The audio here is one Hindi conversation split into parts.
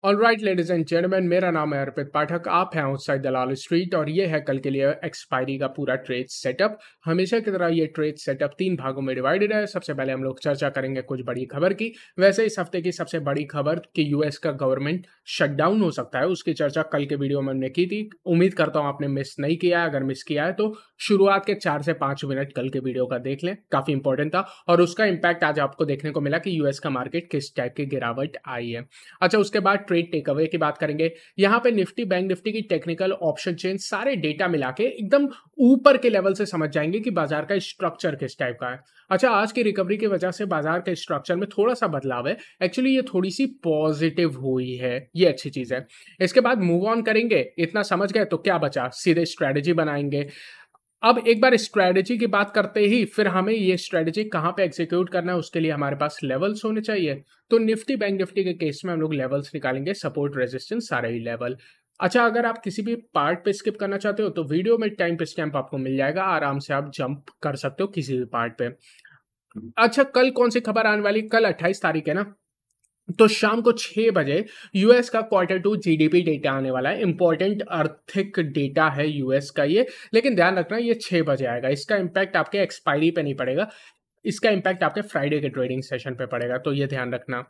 ऑलराइट लेडीज एंड जेंटलमैन, मेरा नाम है अर्पित पाठक। आप हैं आउटसाइड दलाल स्ट्रीट और ये है कल के लिए एक्सपायरी का पूरा ट्रेड सेटअप। हमेशा की तरह ये ट्रेड सेटअप 3 भागों में डिवाइडेड है। सबसे पहले हम लोग चर्चा करेंगे कुछ बड़ी खबर की। वैसे इस हफ्ते की सबसे बड़ी खबर कि यूएस का गवर्नमेंट शटडाउन हो सकता है, उसकी चर्चा कल के वीडियो में हमने की थी। उम्मीद करता हूँ आपने मिस नहीं किया है। अगर मिस किया है तो शुरुआत के 4 से 5 मिनट कल के वीडियो का देख लें, काफी इंपॉर्टेंट था और उसका इंपैक्ट आज आपको देखने को मिला कि यूएस का मार्केट किस टाइप की गिरावट आई है। अच्छा, उसके बाद ट्रेड टेक अवे की बात करेंगे। यहां पे निफ्टी बैंक निफ्टी की टेक्निकल ऑप्शन चेन सारे डेटा मिला के एकदम ऊपर के लेवल से समझ जाएंगे कि बाजार का स्ट्रक्चर किस टाइप का है। अच्छा, आज की रिकवरी की वजह से बाजार के स्ट्रक्चर में थोड़ा सा बदलाव है। एक्चुअली ये थोड़ी सी पॉजिटिव हुई है, ये अच्छी चीज है। इसके बाद मूव ऑन करेंगे। इतना समझ गए तो क्या बचा, सीधे स्ट्रेटेजी बनाएंगे। अब एक बार स्ट्रेटेजी की बात करते ही फिर हमें ये स्ट्रेटेजी कहाँ पे एग्जीक्यूट करना है, उसके लिए हमारे पास लेवल्स होने चाहिए। तो निफ्टी बैंक निफ्टी के केस में हम लोग लेवल्स निकालेंगे, सपोर्ट रेजिस्टेंस सारे ही लेवल। अच्छा, अगर आप किसी भी पार्ट पे स्किप करना चाहते हो तो वीडियो में टाइम पे स्टैम्प आपको मिल जाएगा, आराम से आप जंप कर सकते हो किसी भी पार्ट पे। अच्छा, कल कौन सी खबर आने वाली? कल 28 तारीख है ना, तो शाम को 6 बजे यूएस का Q2 जीडीपी डेटा आने वाला है। इंपॉर्टेंट आर्थिक डेटा है यूएस का ये, लेकिन ध्यान रखना ये 6 बजे आएगा। इसका इंपैक्ट आपके एक्सपायरी पे नहीं पड़ेगा, इसका इंपैक्ट आपके फ्राइडे के ट्रेडिंग सेशन पे पड़ेगा, तो ये ध्यान रखना।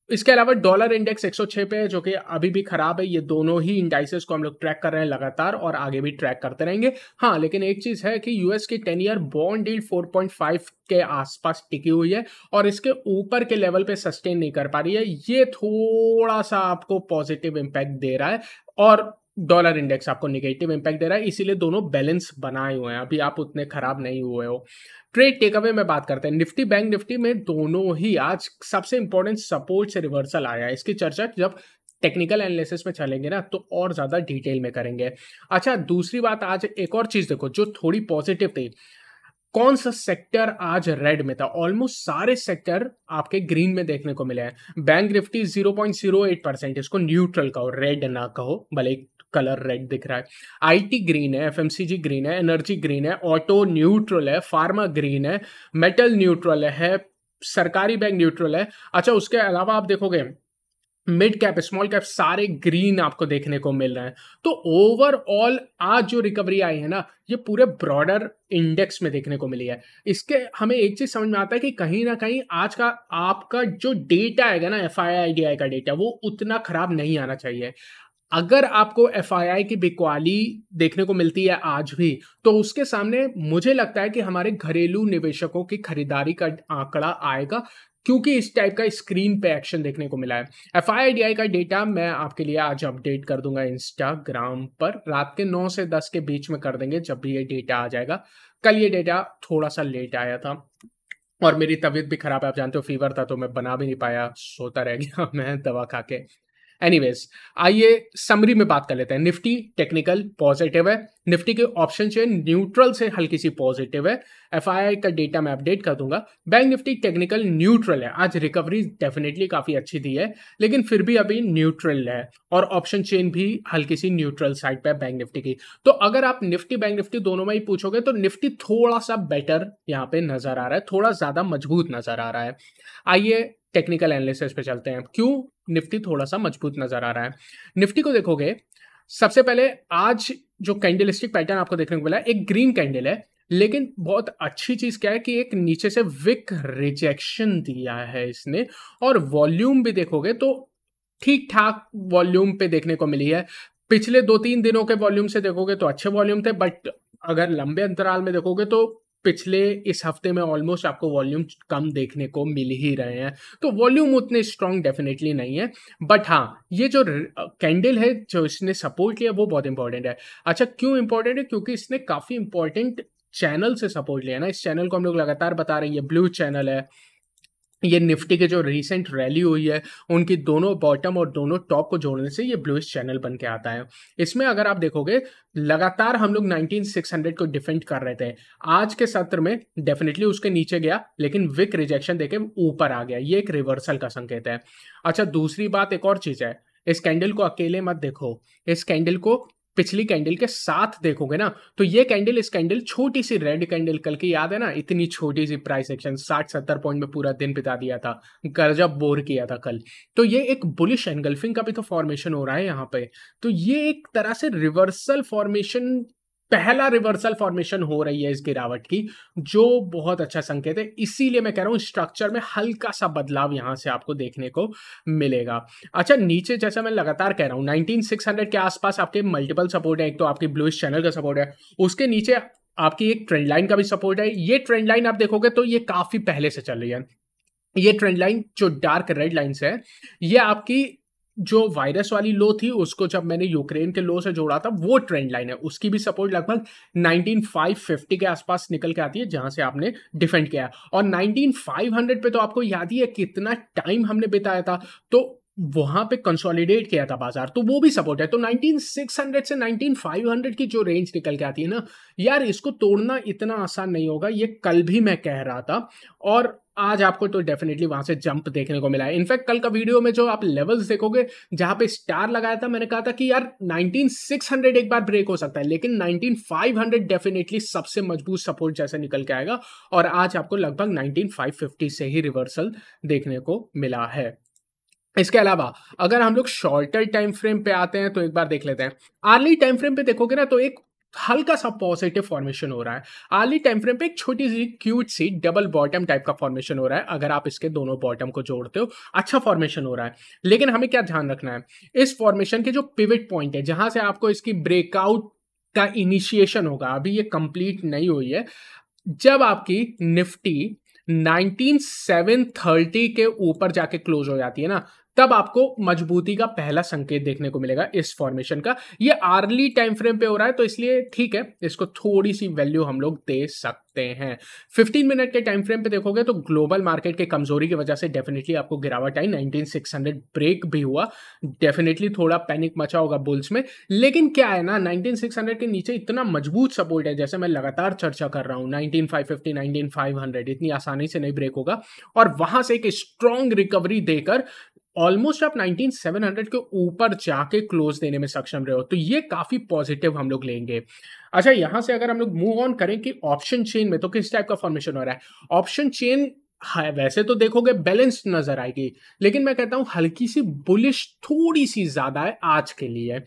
इसके अलावा डॉलर इंडेक्स 106 पे है, जो कि अभी भी खराब है। ये दोनों ही इंडाइसेस को हम लोग ट्रैक कर रहे हैं लगातार और आगे भी ट्रैक करते रहेंगे। हाँ, लेकिन एक चीज है कि यूएस की 10 ईयर बॉन्ड यील्ड 4.5 के आसपास टिकी हुई है और इसके ऊपर के लेवल पे सस्टेन नहीं कर पा रही है। ये थोड़ा सा आपको पॉजिटिव इंपैक्ट दे रहा है और डॉलर इंडेक्स आपको निगेटिव इंपैक्ट दे रहा है, इसीलिए दोनों बैलेंस बनाए हुए हैं। अभी आप उतने खराब नहीं हुए हो। ट्रेड टेकअवे में बात करते हैं। निफ्टी बैंक निफ्टी में दोनों ही आज सबसे इंपॉर्टेंट सपोर्ट से रिवर्सल आया है। इसकी चर्चा जब टेक्निकल एनालिसिस में चलेंगे ना तो और ज्यादा डिटेल में करेंगे। अच्छा, दूसरी बात, आज एक और चीज देखो जो थोड़ी पॉजिटिव थी। कौन सा सेक्टर आज रेड में था? ऑलमोस्ट सारे सेक्टर आपके ग्रीन में देखने को मिले हैं। बैंक निफ्टी 0.08%, इसको न्यूट्रल कहो, रेड ना कहो, भले कलर रेड दिख रहा है। आईटी ग्रीन है, एफएमसीजी ग्रीन है, एनर्जी ग्रीन है, ऑटो न्यूट्रल है, फार्मा ग्रीन है, मेटल न्यूट्रल है, सरकारी बैंक न्यूट्रल है। अच्छा, उसके अलावा आप देखोगे मिड कैप स्मॉल कैप सारे ग्रीन आपको देखने को मिल रहे हैं। तो ओवरऑल आज जो रिकवरी आई है ना, ये पूरे ब्रॉडर इंडेक्स में देखने को मिली है। इसके हमें एक चीज समझ में आता है कि कहीं ना कहीं आज का आपका जो डेटा आएगा ना, एफआईआईडीआई का डेटा, वो उतना खराब नहीं आना चाहिए। अगर आपको एफआईआई की बिकवाली देखने को मिलती है आज भी, तो उसके सामने मुझे लगता है कि हमारे घरेलू निवेशकों की खरीदारी का आंकड़ा आएगा, क्योंकि इस टाइप का स्क्रीन पे एक्शन देखने को मिला है। एफआईआईडीआई का डेटा मैं आपके लिए आज अपडेट कर दूंगा इंस्टाग्राम पर, रात के 9 से 10 के बीच में कर देंगे जब भी ये डेटा आ जाएगा। कल ये डेटा थोड़ा सा लेट आया था और मेरी तबीयत भी खराब है, आप जानते हो, फीवर था, तो मैं बना भी नहीं पाया, सोता रह गया मैं दवा खा के। एनीवेज, आइए समरी में बात कर लेते हैं। निफ्टी टेक्निकल पॉजिटिव है, निफ्टी के ऑप्शन चेन न्यूट्रल से हल्की सी पॉजिटिव है। एफआईआई का डेटा मैं अपडेट कर दूंगा। बैंक निफ्टी टेक्निकल न्यूट्रल है, आज रिकवरी डेफिनेटली काफी अच्छी दी है, लेकिन फिर भी अभी न्यूट्रल है और ऑप्शन चेन भी हल्की सी न्यूट्रल साइड पे है बैंक निफ्टी की। तो अगर आप निफ्टी बैंक निफ्टी दोनों में ही पूछोगे तो निफ्टी थोड़ा सा बेटर यहाँ पे नजर आ रहा है, थोड़ा ज्यादा मजबूत नजर आ रहा है। आइए टेक्निकल एनालिसिस पे चलते हैं, क्यों निफ्टी थोड़ा सा मजबूत नजर आ रहा है। निफ्टी को देखोगे, सबसे पहले आज जो कैंडलस्टिक पैटर्न आपको देखने को मिला है, एक ग्रीन कैंडल है, लेकिन बहुत अच्छी चीज क्या है कि एक नीचे से विक रिजेक्शन दिया है इसने, और वॉल्यूम भी देखोगे तो ठीक ठाक वॉल्यूम पे देखने को मिली है। पिछले 2-3 दिनों के वॉल्यूम से देखोगे तो अच्छे वॉल्यूम थे, बट अगर लंबे अंतराल में देखोगे तो पिछले इस हफ्ते में ऑलमोस्ट आपको वॉल्यूम कम देखने को मिल ही रहे हैं। तो वॉल्यूम उतने स्ट्रांग डेफिनेटली नहीं है, बट हाँ, ये जो कैंडल है जो इसने सपोर्ट किया वो बहुत इंपॉर्टेंट है। अच्छा, क्यों इंपॉर्टेंट है? क्योंकि इसने काफी इंपॉर्टेंट चैनल से सपोर्ट लिया ना। इस चैनल को हम लोग लगातार बता रहे हैं, ये ब्लू चैनल है। ये निफ्टी के जो रिसेंट रैली हुई है, उनकी दोनों बॉटम और दोनों टॉप को जोड़ने से ये ब्लूइश चैनल बन के आता है। इसमें अगर आप देखोगे, लगातार हम लोग 19600 को डिफेंड कर रहे थे। आज के सत्र में डेफिनेटली उसके नीचे गया, लेकिन विक रिजेक्शन देके ऊपर आ गया। ये एक रिवर्सल का संकेत है। अच्छा, दूसरी बात, एक और चीज है, इस कैंडल को अकेले मत देखो, इस कैंडल को पिछली कैंडल के साथ देखोगे ना, तो ये कैंडल, इस कैंडल, छोटी सी रेड कैंडल कल की याद है ना, इतनी छोटी सी प्राइस एक्शन 60-70 पॉइंट में पूरा दिन बिता दिया था, गजब बोर किया था कल। तो ये एक बुलिश एनगल्फिंग का भी तो फॉर्मेशन हो रहा है यहाँ पे। तो ये एक तरह से रिवर्सल फॉर्मेशन, पहला रिवर्सल फॉर्मेशन हो रही है इस गिरावट की, जो बहुत अच्छा संकेत है। इसीलिए मैं कह रहा हूं स्ट्रक्चर में हल्का सा बदलाव यहां से आपको देखने को मिलेगा। अच्छा, नीचे जैसा मैं लगातार कह रहा हूं 19600 के आसपास आपके मल्टीपल सपोर्ट है। एक तो आपकी ब्लूइश चैनल का सपोर्ट है, उसके नीचे आपकी एक ट्रेंड लाइन का भी सपोर्ट है। ये ट्रेंड लाइन आप देखोगे तो ये काफी पहले से चल रही है। ये ट्रेंड लाइन जो डार्क रेड लाइंस है, ये आपकी जो वायरस वाली लो थी, उसको जब मैंने यूक्रेन के लो से जोड़ा था, वो ट्रेंड लाइन है। उसकी भी सपोर्ट लगभग 19550 के आसपास निकल के आती है, जहां से आपने डिफेंड किया। और 19500 पे तो आपको याद ही है कितना टाइम हमने बिताया था, तो वहां पे कंसोलिडेट किया था बाजार, तो वो भी सपोर्ट है। तो 19600 से 19500 की जो रेंज निकल के आती है ना यार, इसको तोड़ना इतना आसान नहीं होगा, ये कल भी मैं कह रहा था। और आज आपको तो डेफिनेटली वहां से जंप देखने को मिला है। इनफैक्ट कल का वीडियो में जो आप लेवल्स देखोगे, जहां पे स्टार लगाया था, मैंने कहा था कि यार 19600 एक बार ब्रेक हो सकता है, लेकिन 19500 डेफिनेटली सबसे मजबूत सपोर्ट जैसे निकल के आएगा। और आज आपको लगभग 19550 से ही रिवर्सल देखने को मिला है। इसके अलावा अगर हम लोग शॉर्टर टाइम फ्रेम पे आते हैं तो एक बार देख लेते हैं। आर्ली टाइम फ्रेम पे देखोगे ना, तो एक हल्का सा पॉजिटिव फॉर्मेशन हो रहा है। आर्ली टाइम फ्रेम पे एक छोटी सी क्यूट सी डबल बॉटम टाइप का फॉर्मेशन हो रहा है। अगर आप इसके दोनों बॉटम को जोड़ते हो, अच्छा फॉर्मेशन हो रहा है। लेकिन हमें क्या ध्यान रखना है, इस फॉर्मेशन के जो पिवट पॉइंट है, जहां से आपको इसकी ब्रेकआउट का इनिशिएशन होगा, अभी ये कंप्लीट नहीं हुई है। जब आपकी निफ्टी 19730 के ऊपर जाके क्लोज हो जाती है ना, तब आपको मजबूती का पहला संकेत देखने को मिलेगा इस फॉर्मेशन का। ये आर्ली टाइम फ्रेम पे हो रहा है, तो इसलिए ठीक है, इसको थोड़ी सी वैल्यू हम लोग दे सकते हैं। 15 मिनट के टाइम फ्रेम पे देखोगे तो ग्लोबल मार्केट के कमजोरी की वजह से डेफिनेटली आपको गिरावट आई, 19600 ब्रेक भी हुआ, डेफिनेटली थोड़ा पैनिक मचा होगा बुल्स में। लेकिन क्या है ना, 19600 के नीचे इतना मजबूत सपोर्ट है, जैसे मैं लगातार चर्चा कर रहा हूं, 19550, 19500 इतनी आसानी से नहीं ब्रेक होगा। और वहां से एक स्ट्रॉन्ग रिकवरी देकर ऑलमोस्ट आप 19700 के ऊपर जाके क्लोज देने में सक्षम रहे हो, तो ये काफी पॉजिटिव हम लोग लेंगे। अच्छा, यहां से अगर हम लोग मूव ऑन करें कि ऑप्शन चेन में तो किस टाइप का फॉर्मेशन हो रहा है। ऑप्शन चेन वैसे तो देखोगे बैलेंस्ड नजर आएगी, लेकिन मैं कहता हूं हल्की सी बुलिश थोड़ी सी ज्यादा है आज के लिए।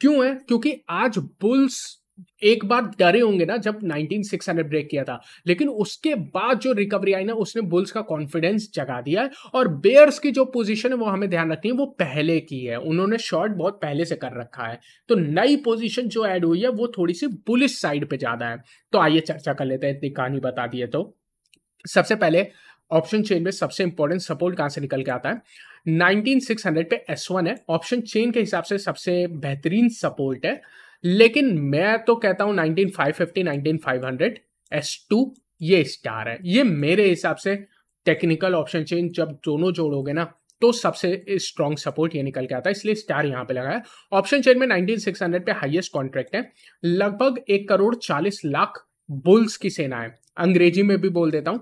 क्यों है? क्योंकि आज बुल्स एक बार डरे होंगे ना जब 19600 ब्रेक किया था, लेकिन उसके बाद जो रिकवरी आई ना, उसने बुल्स का कॉन्फिडेंस जगा दिया है। और बेयर्स की जो पोजीशन है वो हमें ध्यान रखनी है, वो पहले की है, उन्होंने शॉर्ट बहुत पहले से कर रखा है। तो नई पोजीशन जो ऐड हुई है वो थोड़ी सी बुलिश साइड पे ज्यादा है। तो आइए चर्चा कर लेते हैं, इतनी कहानी बता दी है तो। सबसे पहले ऑप्शन चेन में सबसे इंपॉर्टेंट सपोर्ट कहां से निकल के आता है, 19600 पे S1 है, ऑप्शन चेन के हिसाब से सबसे बेहतरीन सपोर्ट है। लेकिन मैं तो कहता हूं 19550, 19500 S2 ये स्टार है। ये मेरे हिसाब से टेक्निकल ऑप्शन चेन जब दोनों जोड़ोगे ना, तो सबसे स्ट्रॉन्ग सपोर्ट ये निकल के आता है, इसलिए स्टार यहां पे लगा है। ऑप्शन चेन में 19600 पे हाईएस्ट कॉन्ट्रैक्ट है, लगभग 1,40,00,000 बुल्स की सेना है। अंग्रेजी में भी बोल देता हूं,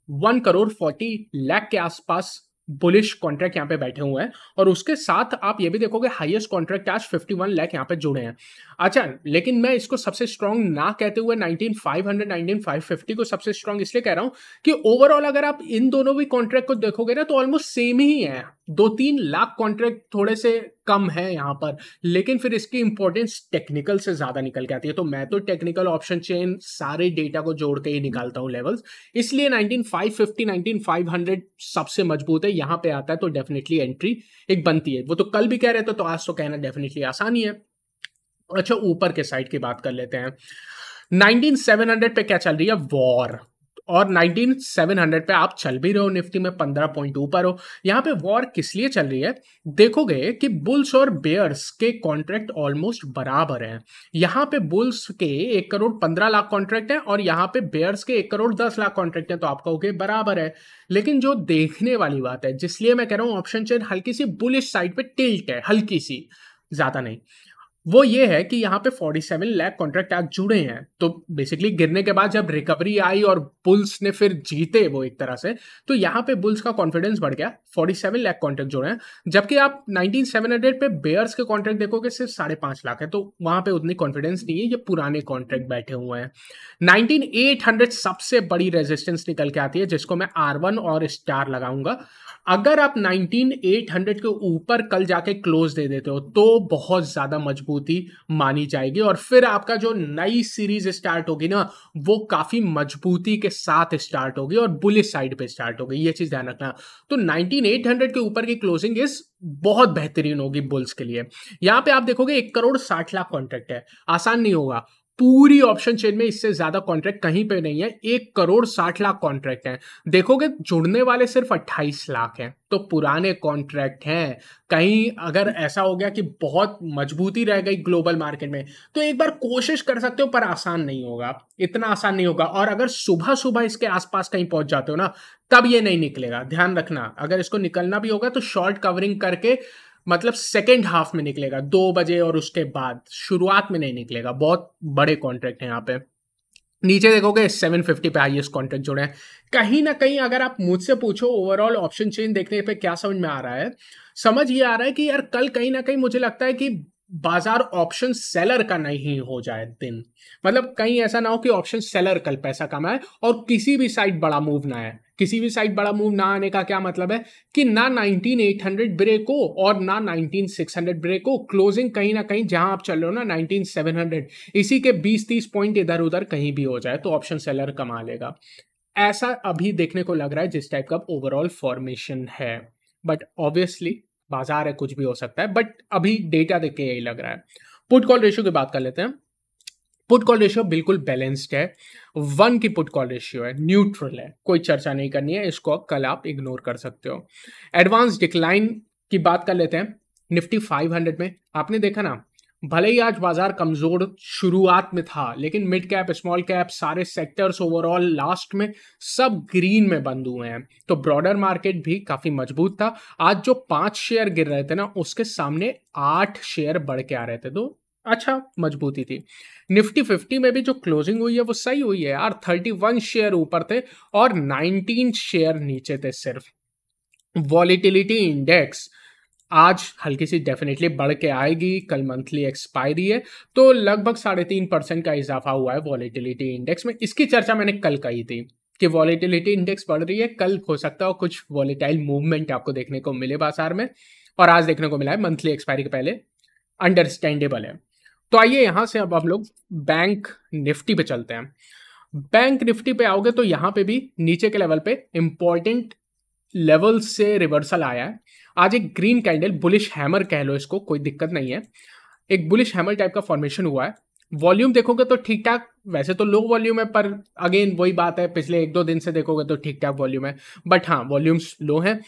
1,40,00,000 के आसपास बुलिश कॉन्ट्रैक्ट यहाँ पे बैठे हुए हैं। और उसके साथ आप ये भी देखोगे हाईएस्ट कॉन्ट्रैक्ट आज 51 लाख यहाँ पे जुड़े हैं। अच्छा, लेकिन मैं इसको सबसे स्ट्रॉन्ग ना कहते हुए 19500, 19550 को सबसे स्ट्रॉन्ग इसलिए कह रहा हूं कि ओवरऑल अगर आप इन दोनों भी कॉन्ट्रैक्ट को देखोगे ना, तो ऑलमोस्ट सेम ही है। 2-3 लाख कॉन्ट्रैक्ट थोड़े से कम है यहाँ पर, लेकिन फिर इसकी इंपॉर्टेंस टेक्निकल से ज्यादा निकल के आती है। तो मैं तो टेक्निकल ऑप्शन चेन सारे डेटा को जोड़ के ही निकालता हूँ लेवल्स, इसलिए 19550, 19500 सबसे मजबूत है। यहाँ पे आता है तो डेफिनेटली एंट्री एक बनती है। वो तो कल भी कह रहे थे, तो आज तो कहना डेफिनेटली आसानी है। अच्छा, ऊपर के साइड की बात कर लेते हैं। 19700 पे क्या चल रही है? वॉर। और 19700 पे आप चल भी रहे हो, निफ्टी में 15 पॉइंट ऊपर हो। यहां पे वॉर किस लिए चल रही है? देखोगे कि बुल्स और बेयर्स के कॉन्ट्रैक्ट ऑलमोस्ट बराबर हैं। यहां पे बुल्स के 1,15,00,000 कॉन्ट्रैक्ट है और यहां पे बेयर्स के 1,10,00,000 कॉन्ट्रैक्ट है, तो आप कहोगे बराबर है। लेकिन जो देखने वाली बात है, जिसलिए मैं कह रहा हूं ऑप्शन चेन हल्की सी बुलिश साइड पे टिल्ट है, हल्की सी, ज्यादा नहीं। वो ये है कि यहाँ पे 47 लाख कॉन्ट्रैक्ट आज जुड़े हैं। तो बेसिकली गिरने के बाद जब रिकवरी आई और बुल्स ने फिर जीते वो एक तरह से, तो यहाँ पे बुल्स का कॉन्फिडेंस बढ़ गया। 47 लाख कॉन्ट्रैक्ट जुड़े हैं, जबकि आप 19700 पे बेयर्स के कॉन्ट्रैक्ट देखोगे सिर्फ 5.5 लाख है, तो वहां पे उतनी कॉन्फिडेंस नहीं है, ये पुराने कॉन्ट्रैक्ट बैठे हुए हैं। 19800 सबसे बड़ी रेजिस्टेंस निकल के आती है, जिसको मैं R1 और स्टार लगाऊंगा। अगर आप 19800 के ऊपर कल जाके क्लोज दे देते हो तो बहुत ज्यादा मजबूती मानी जाएगी, और फिर आपका जो नई सीरीज स्टार्ट होगी ना, वो काफी मजबूती के साथ स्टार्ट होगी और बुलिश साइड पे स्टार्ट होगी, ये चीज ध्यान रखना। तो 19800 के ऊपर की क्लोजिंग इस बहुत बेहतरीन होगी बुल्स के लिए। यहां पे आप देखोगे 1,60,00,000 कॉन्ट्रैक्ट है, आसान नहीं होगा। पूरी ऑप्शन चेन में इससे ज्यादा कॉन्ट्रैक्ट कहीं पे नहीं है, 1,60,00,000 कॉन्ट्रैक्ट हैं। देखोगे जुड़ने वाले सिर्फ 28 लाख हैं, तो पुराने कॉन्ट्रैक्ट हैं। कहीं अगर ऐसा हो गया कि बहुत मजबूती रह गई ग्लोबल मार्केट में, तो एक बार कोशिश कर सकते हो, पर आसान नहीं होगा, इतना आसान नहीं होगा। और अगर सुबह सुबह इसके आसपास कहीं पहुंच जाते हो ना, तब ये नहीं निकलेगा, ध्यान रखना। अगर इसको निकलना भी होगा तो शॉर्ट कवरिंग करके, मतलब सेकेंड हाफ में निकलेगा 2 बजे, और उसके बाद शुरुआत में नहीं निकलेगा। बहुत बड़े कॉन्ट्रैक्ट हैं यहाँ पे। नीचे देखोगे 750 पे हाईएस्ट कॉन्ट्रैक्ट जुड़े हैं। कहीं ना कहीं अगर आप मुझसे पूछो ओवरऑल ऑप्शन चेन देखने पे क्या समझ में आ रहा है, समझ ये आ रहा है कि यार कल कहीं ना कहीं मुझे लगता है कि बाजार ऑप्शन सेलर का नहीं हो जाए दिन। मतलब कहीं ऐसा ना हो कि ऑप्शन सेलर कल पैसा कमाए और किसी भी साइड बड़ा मूव ना आए। किसी भी साइड बड़ा मूव ना आने का क्या मतलब है कि ना 19800 ब्रेक हो और ना 19600 ब्रेक हो। क्लोजिंग कहीं ना कहीं जहां आप चल रहे हो ना 19700, इसी के 20-30 पॉइंट इधर उधर कहीं भी हो जाए तो ऑप्शन सेलर कमा लेगा। ऐसा अभी देखने को लग रहा है जिस टाइप का ओवरऑल फॉर्मेशन है। बट ऑब्वियसली बाजार है, कुछ भी हो सकता है, बट अभी डेटा देख के यही लग रहा है। पुट कॉल रेशियो की बात कर लेते हैं। पुट कॉल रेशियो बिल्कुल बैलेंस्ड है। 1 की पुट कॉल रेशियो है, न्यूट्रल है, कोई चर्चा नहीं करनी है, इसको कल आप इग्नोर कर सकते हो। एडवांस डिक्लाइन की बात कर लेते हैं। निफ्टी 500 में आपने देखा ना, भले ही आज बाजार कमजोर शुरुआत में था, लेकिन मिड कैप स्मॉल कैप सारे सेक्टर्स ओवरऑल लास्ट में सब ग्रीन में बंद हुए हैं। तो ब्रॉडर मार्केट भी काफी मजबूत था। आज जो 5 शेयर गिर रहे थे ना, उसके सामने 8 शेयर बढ़ के आ रहे थे, तो अच्छा मजबूती थी। निफ्टी 50 में भी जो क्लोजिंग हुई है वो सही हुई है यार। 31 शेयर ऊपर थे और 19 शेयर नीचे थे सिर्फ। वॉलीटिलिटी इंडेक्स आज हल्की सी डेफिनेटली बढ़ के आएगी, कल मंथली एक्सपायरी है, तो लगभग 3.5% का इजाफा हुआ है वॉलीटिलिटी इंडेक्स में। इसकी चर्चा मैंने कल कही थी कि वॉलीटिलिटी इंडेक्स बढ़ रही है, कल हो सकता हो कुछ वॉलीटाइल मूवमेंट आपको देखने को मिले बाजार में, और आज देखने को मिला है मंथली एक्सपायरी के पहले, अंडरस्टैंडेबल है। तो आइए यहां से अब हम लोग बैंक निफ्टी पे चलते हैं। बैंक निफ्टी पे आओगे तो यहां पे भी नीचे के लेवल पे इंपॉर्टेंट लेवल से रिवर्सल आया है। आज एक ग्रीन कैंडल, बुलिश हैमर कह लो इसको, कोई दिक्कत नहीं है, एक बुलिश हैमर टाइप का फॉर्मेशन हुआ है। वॉल्यूम देखोगे तो ठीक ठाक, वैसे तो लो वॉल्यूम है, पर अगेन वही बात है, पिछले 1-2 दिन से देखोगे तो ठीक ठाक वॉल्यूम है, बट हाँ वॉल्यूम्स लो है।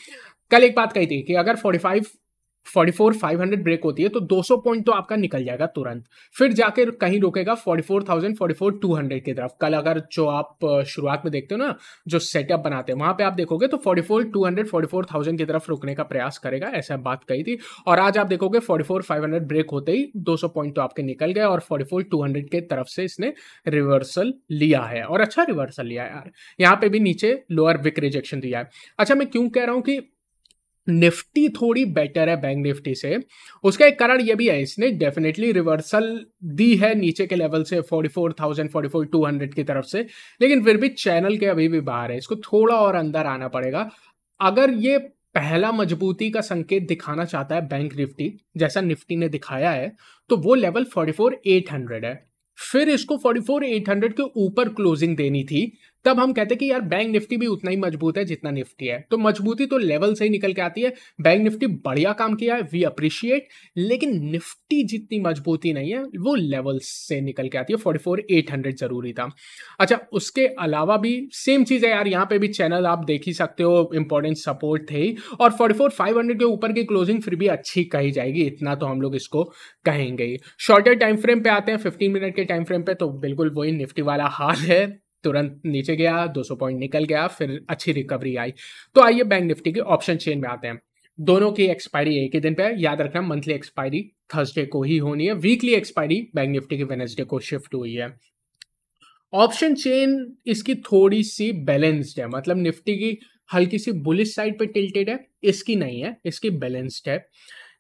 कल एक बात कही थी कि अगर 44,500 ब्रेक होती है तो 200 पॉइंट तो आपका निकल जाएगा तुरंत, फिर जाकर कहीं रुकेगा 44,000 44,200 की तरफ। कल अगर जो आप शुरुआत में देखते हो ना, जो सेटअप बनाते हैं वहां पे आप देखोगे तो 44,200 44,000 की तरफ रुकने का प्रयास करेगा, ऐसा बात कही थी। और आज आप देखोगे 44,500 ब्रेक होते ही 200 पॉइंट तो आपके निकल गए और 44,200 के तरफ से इसने रिवर्सल लिया है, और अच्छा रिवर्सल लिया है यार। यहाँ पे भी नीचे लोअर विक रिजेक्शन दिया है। अच्छा, मैं क्यों कह रहा हूं कि निफ्टी थोड़ी बेटर है बैंक निफ्टी से, उसका एक कारण यह भी है, इसने डेफिनेटली रिवर्सल दी है नीचे के लेवल से 44,000 44,200 की तरफ से, लेकिन फिर भी चैनल के अभी भी बाहर है, इसको थोड़ा और अंदर आना पड़ेगा। अगर ये पहला मजबूती का संकेत दिखाना चाहता है बैंक निफ्टी, जैसा निफ्टी ने दिखाया है, तो वो लेवल 44,800 है। फिर इसको 44,800 के ऊपर क्लोजिंग देनी थी, तब हम कहते हैं कि यार बैंक निफ्टी भी उतना ही मजबूत है जितना निफ्टी है। तो मजबूती तो लेवल से ही निकल के आती है। बैंक निफ्टी बढ़िया काम किया है, वी अप्रिशिएट, लेकिन निफ्टी जितनी मजबूती नहीं है, वो लेवल से निकल के आती है। 44,800 जरूरी था। अच्छा, उसके अलावा भी सेम चीज है यार, यहाँ पे भी चैनल आप देख ही सकते हो, इंपॉर्टेंट सपोर्ट थे ही, और 44,500 के ऊपर की क्लोजिंग फिर भी अच्छी कही जाएगी, इतना तो हम लोग इसको कहेंगे ही। शॉर्टर टाइम फ्रेम पे आते हैं, 15 मिनट के टाइम फ्रेम पे, तो बिल्कुल वही निफ्टी वाला हाल है, तुरंत नीचे गया, 200 पॉइंट निकल गया, फिर अच्छी रिकवरी आई। तो आइए बैंक निफ्टी के ऑप्शन चेन में आते हैं। दोनों की एक्सपायरी एक ही दिन पे है। याद रखना मंथली एक्सपायरी थर्सडे को ही होनी है, वीकली एक्सपायरी बैंक निफ्टी की वेडनेसडे को शिफ्ट हुई है। ऑप्शन चेन इसकी थोड़ी सी बैलेंस्ड है, मतलब निफ्टी की हल्की सी बुलिश साइड पे टिल्टेड है, इसकी नहीं है, इसकी बैलेंस्ड है।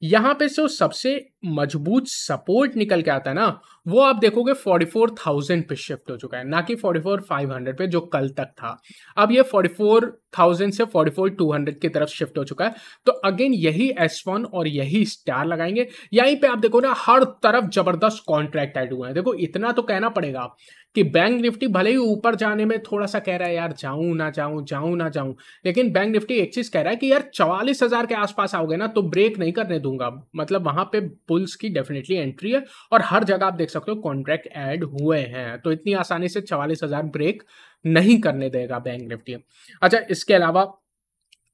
यहाँ पे जो सबसे मजबूत सपोर्ट निकल के आता है ना, वो आप देखोगे 44,000 पे शिफ्ट हो चुका है, ना कि 44,500 पे जो कल तक था। अब ये 44,000 से 44,200 की तरफ शिफ्ट हो चुका है। तो अगेन यही S1 और यही स्टार लगाएंगे। यहीं पे आप देखो ना, हर तरफ जबरदस्त कॉन्ट्रैक्ट ऐड हुए हैं। देखो इतना तो कहना पड़ेगा कि बैंक निफ्टी भले ही ऊपर जाने में थोड़ा सा कह रहा है यार जाऊं ना जाऊं, जाऊं ना जाऊं, लेकिन बैंक निफ्टी एक चीज कह रहा है कि यार 44,000 के आसपास आओगे ना तो ब्रेक नहीं करने दूंगा। मतलब वहां पे बुल्स की डेफिनेटली एंट्री है और हर जगह आप देख सकते हो कॉन्ट्रैक्ट ऐड हुए हैं, तो इतनी आसानी से 44,000 ब्रेक नहीं करने देगा बैंक निफ्टी। अच्छा, इसके अलावा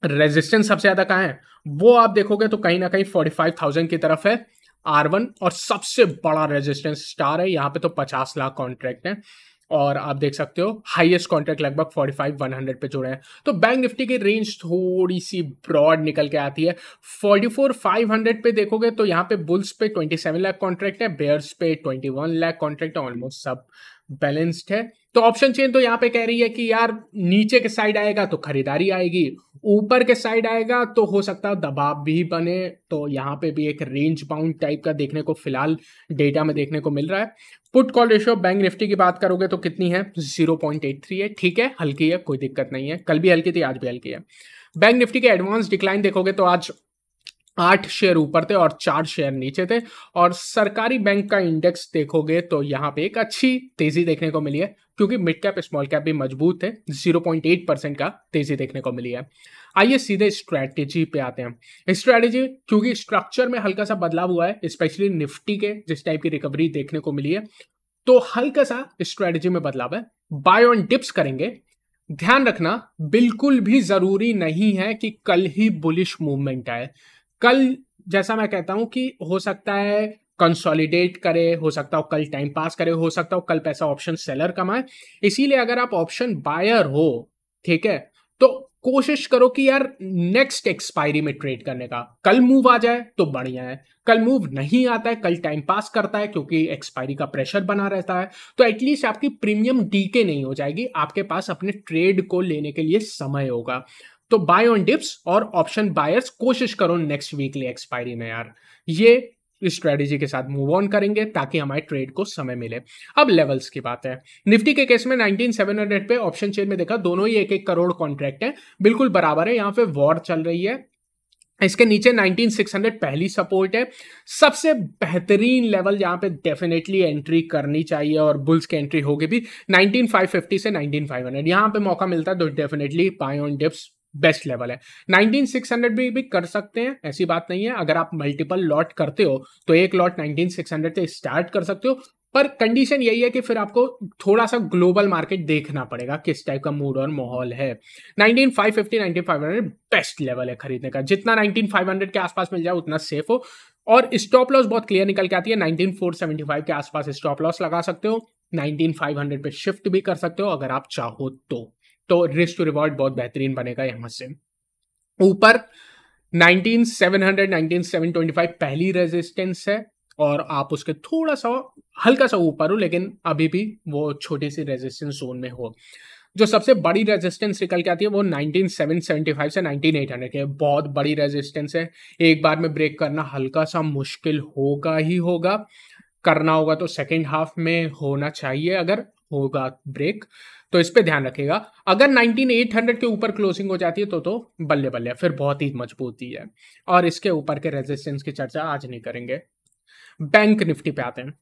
रेजिस्टेंस सबसे ज्यादा कहाँ है वो आप देखोगे तो कहीं ना कहीं 45,000 की तरफ है R1, और सबसे बड़ा रेजिस्टेंस स्टार है। यहाँ पे तो 50 लाख कॉन्ट्रैक्ट है और आप देख सकते हो हाईएस्ट कॉन्ट्रैक्ट लगभग 45,100 पे जुड़े हैं। तो बैंक निफ्टी की रेंज थोड़ी सी ब्रॉड निकल के आती है। 44,500 पे देखोगे तो यहाँ पे बुल्स पे 27 लाख कॉन्ट्रैक्ट है, बेयर्स पे 21 लाख कॉन्ट्रैक्ट है, ऑलमोस्ट सब बैलेंस्ड है। तो ऑप्शन चेन तो यहाँ पे कह रही है कि यार नीचे के साइड आएगा तो खरीदारी आएगी, ऊपर के साइड आएगा तो हो सकता है दबाव भी बने। तो यहाँ पे भी एक रेंज बाउंड टाइप का देखने को फिलहाल डेटा में देखने को मिल रहा है। Put call ratio bank Nifty की बात करोगे तो कितनी है, 0.83 है। ठीक है, हल्की है, कोई दिक्कत नहीं है, कल भी हल्की थी, आज भी हल्की है। बैंक निफ्टी के एडवांस डिक्लाइन देखोगे तो आज 8 शेयर ऊपर थे और 4 शेयर नीचे थे। और सरकारी बैंक का इंडेक्स देखोगे तो यहाँ पे एक अच्छी तेजी देखने को मिली है, क्योंकि मिड कैप स्मॉल कैप भी मजबूत है, 0.8% का तेजी देखने को मिली है। आइए सीधे स्ट्रैटेजी पे आते हैं। स्ट्रैटेजी क्योंकि स्ट्रक्चर में हल्का सा बदलाव हुआ है, स्पेशली निफ्टी के जिस टाइप की रिकवरी देखने को मिली है, तो हल्का सा स्ट्रैटेजी में बदलाव है। बाय ऑन डिप्स करेंगे। ध्यान रखना, बिल्कुल भी जरूरी नहीं है कि कल ही बुलिश मूवमेंट आए। कल जैसा मैं कहता हूं कि हो सकता है कंसोलिडेट करे, हो सकता हो कल टाइम पास करे, हो सकता हो कल पैसा ऑप्शन सेलर कमाए। इसीलिए अगर आप ऑप्शन बायर हो, ठीक है, तो कोशिश करो कि यार नेक्स्ट एक्सपायरी में ट्रेड करने का। कल मूव आ जाए तो बढ़िया है, कल मूव नहीं आता है, कल टाइम पास करता है क्योंकि एक्सपायरी का प्रेशर बना रहता है, तो एटलीस्ट आपकी प्रीमियम डीके नहीं हो जाएगी, आपके पास अपने ट्रेड को लेने के लिए समय होगा। तो बाय ऑन डिप्स और ऑप्शन बायर्स कोशिश करो नेक्स्ट वीकली एक्सपायरी में यार। ये स्ट्रेटेजी के साथ मूव ऑन करेंगे ताकि हमारे ट्रेड को समय मिले। अब लेवल्स की बात है। निफ्टी के केस में 19,700 पे ऑप्शन चेन में देखा दोनों ही 1-1 करोड़ कॉन्ट्रैक्ट है, बिल्कुल बराबर है। यहाँ पे वॉर चल रही है। इसके नीचे 19,600 पहली सपोर्ट है। सबसे बेहतरीन लेवल जहां पे डेफिनेटली एंट्री करनी चाहिए और बुल्स की एंट्री होगी भी 19,550 से 19,500, यहां पे मौका मिलता है तो definitely buy on dips best level है। 19,600 भी कर सकते हैं, ऐसी बात नहीं है। अगर आप मल्टीपल लॉट करते हो तो एक लॉट 19,600 से स्टार्ट कर सकते हो, पर कंडीशन यही है कि फिर आपको थोड़ा सा ग्लोबल मार्केट देखना पड़ेगा किस टाइप का मूड और माहौल है। 19,550 19,500 बेस्ट लेवल है खरीदने का। जितना 19,500 के आसपास मिल जाए उतना सेफ हो। और स्टॉप लॉस बहुत क्लियर निकल के आती है, 19,475 के आसपास स्टॉप लॉस लगा सकते हो, 19,500 पे शिफ्ट भी कर सकते हो अगर आप चाहो तो रिस्क टू रिवॉर्ड बहुत बेहतरीन बनेगा यहां से। ऊपर 19,700 19,725 पहली रेजिस्टेंस है और आप उसके थोड़ा सा हल्का सा ऊपर हो, लेकिन अभी भी वो छोटी सी रेजिस्टेंस जोन में हो। जो सबसे बड़ी रेजिस्टेंस निकल के आती है वो 19,775 से 19,800 के, बहुत बड़ी रेजिस्टेंस है। एक बार में ब्रेक करना हल्का सा मुश्किल होगा ही होगा, करना होगा तो सेकेंड हाफ में होना चाहिए अगर होगा ब्रेक, तो इस पे ध्यान रखेगा। अगर 19,800 के ऊपर क्लोजिंग हो जाती है तो बल्ले बल्ले, फिर बहुत ही मजबूती है। और इसके ऊपर के रेजिस्टेंस की चर्चा आज नहीं करेंगे। बैंक निफ्टी पे आते हैं।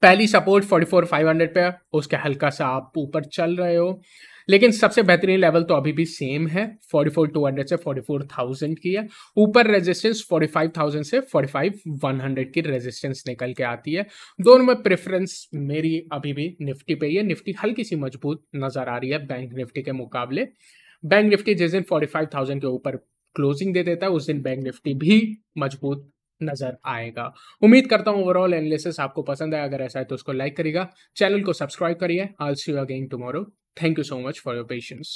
पहली सपोर्ट 44,500 पे है, उसके हल्का सा आप ऊपर चल रहे हो, लेकिन सबसे बेहतरीन लेवल तो अभी भी सेम है, 44,200 से 44,000 की है। ऊपर रेजिस्टेंस 45,000 से 45,100 की रेजिस्टेंस निकल के आती है। दोनों में प्रेफरेंस मेरी अभी भी निफ्टी पे ही है। निफ्टी हल्की सी मजबूत नजर आ रही है बैंक निफ्टी के मुकाबले। बैंक निफ्टी जिस दिन 45,000 के ऊपर क्लोजिंग दे देता है उस दिन बैंक निफ्टी भी मजबूत नजर आएगा। उम्मीद करता हूं ओवरऑल एनालिसिस आपको पसंद है, अगर ऐसा है तो उसको लाइक करिएगा, चैनल को सब्सक्राइब करिए। I will see you again tomorrow. Thank you so much for your patience.